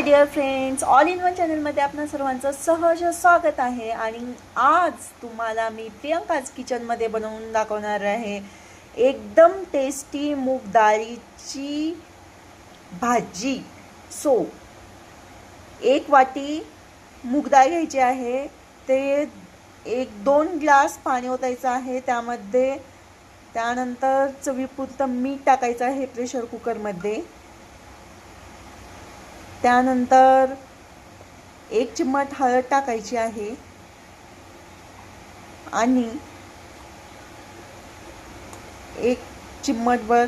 Dear friends, all in one चॅनलमध्ये आपणा सर्वांचं सहर्ष स्वागत आहे. आणि आज तुम्हाला मी प्रियंकाज किचनमध्ये बनवून दाखवणार आहे एकदम टेस्टी मूग डाळीची भाजी. सो एक वाटी मूग डाळ घ्यायची आहे. ते 1-2 ग्लास पाणी ओतायचं आहे त्यामध्ये. त्यानंतर चवीपुरतं मीठ टाकायचं आहे प्रेशर कुकरमध्ये. त्यानंतर 1 चिमट हळद टाकायची आहे आणि 1 चिमटभर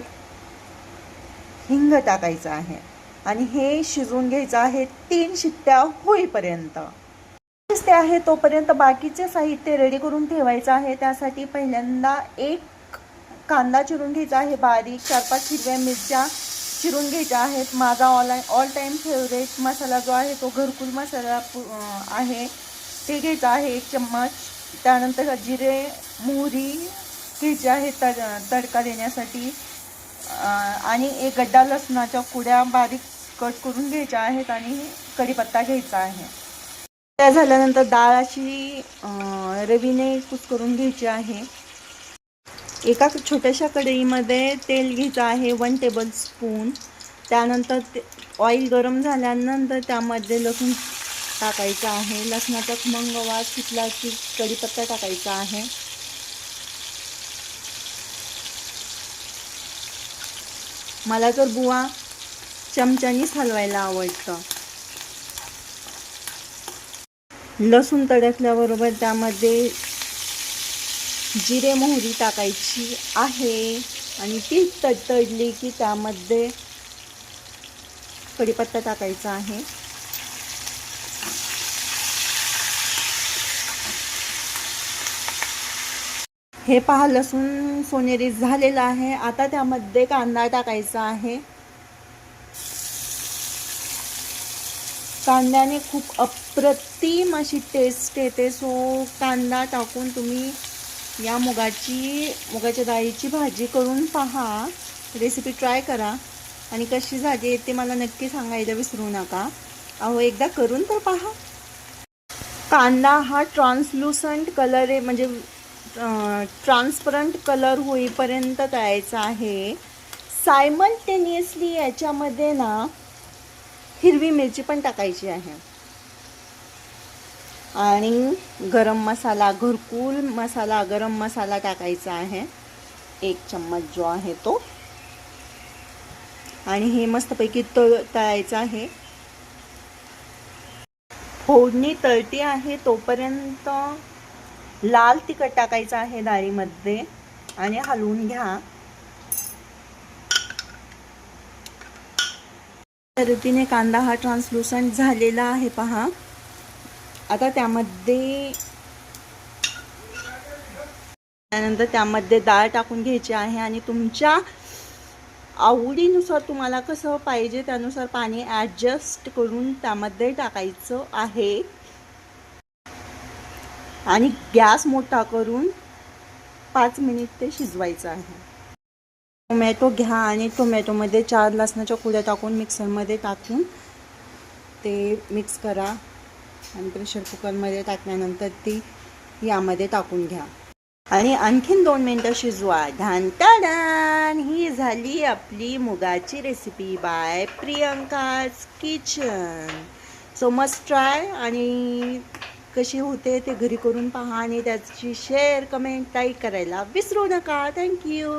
हिंग टाकायचं आहे आणि हे शिजवून घ्यायचं आहे 3 शिट्ट्या होईपर्यंत. शिजते आहे तोपर्यंत बाकीचे साहित्य रेडी करून ठेवायचं आहे. त्यासाठी पहिल्यांदा 1 कांदा चिरून घ्यायचा आहे बारीक. 4-5 हिरव्या मिरच्या चिरून घ्यायच्या आहेत. माझा ऑल टाईम फेवरेट मसाला जो आहे तो घरकुल मसाला आहे, ते घ्यायचा आहे 1 चम्मच. त्यानंतर जिरे मोहरी घ्यायची आहे तडका देण्यासाठी आणि 1 गड्डा लसणाच्या कुड्या बारीक कट करून घ्यायच्या आहेत आणि कढीपत्ता घ्यायचा आहे. त्या झाल्यानंतर डाळ अशी रवीने कुस्करून घ्यायची आहे. एका छोट्याशा कढईमध्ये तेल घ्यायचं आहे 1 टेबलस्पून. त्यानंतर ऑइल गरम झाल्यानंतर त्यामध्ये लसूण टाकायचं आहे. लसणाचा खमंग वास सुटला की कढीपत्ता टाकायचा आहे. मला तर बुवा चमच्यानीच हलवायला आवडतं. लसूण तडकल्याबरोबर त्यामध्ये जिरे मोहरी टाकायची आहे आणि ती तडतडली की त्यामध्ये कढीपत्ता टाकायचा आहे. हे पहा, लसूण सोनेरी झालेला आहे. आता त्यामध्ये कांदा टाकायचा आहे. कांद्याने खूप अप्रतिम अशी टेस्ट येते. सो कांदा टाकून तुम्ही या मुगाच्या डाळीची भाजी करून पहा. रेसिपी ट्राय करा आणि कशी झाली ते मला नक्की सांगायला विसरू नका. अहो, एकदा करून तर पहा. कांदा हा ट्रान्सलुसंट कलर आहे, म्हणजे ट्रान्सपरंट कलर होईपर्यंत तळायचा आहे. सायमल्टेनियसली याच्यामध्ये ना हिरवी मिरची पण टाकायची आहे आणि गरम मसाला, घरकुल मसाला, गरम मसाला टाकायचा आहे 1 चम्मच जो आहे तो. आणि हे मस्तपैकी तळायचं आहे. फोडणी तळती आहे तोपर्यंत लाल तिखट टाकायचं आहे डाळीमध्ये आणि हलवून घ्या. त्या रीतीने कांदा हा ट्रान्सलुसंट झालेला आहे पहा. आता त्यामध्ये डाळ टाकून घ्यायची आहे आणि तुमच्या आवडीनुसार तुम्हाला कसं पाहिजे त्यानुसार पाणी ॲडजस्ट करून त्यामध्ये टाकायचं आहे आणि गॅस मोठा करून 5 मिनिट ते शिजवायचं आहे. टोमॅटो घ्या आणि टोमॅटोमध्ये 4 लसणाच्या कुड्या टाकून मिक्सरमध्ये टाकून ते मिक्स करा आणि प्रेशर कुकरमध्ये टाकल्यानंतर ती यामध्ये टाकून घ्या आणि आणखीन 2 मिनिटं शिजवा. ढान ही झाली आपली मुगाची recipe by Priyanka's kitchen. So must try. आणि कशी होते ते घरी करून पहा आणि त्याची शेअर, कमेंट, लाईक करायला विसरू नका. थँक्यू.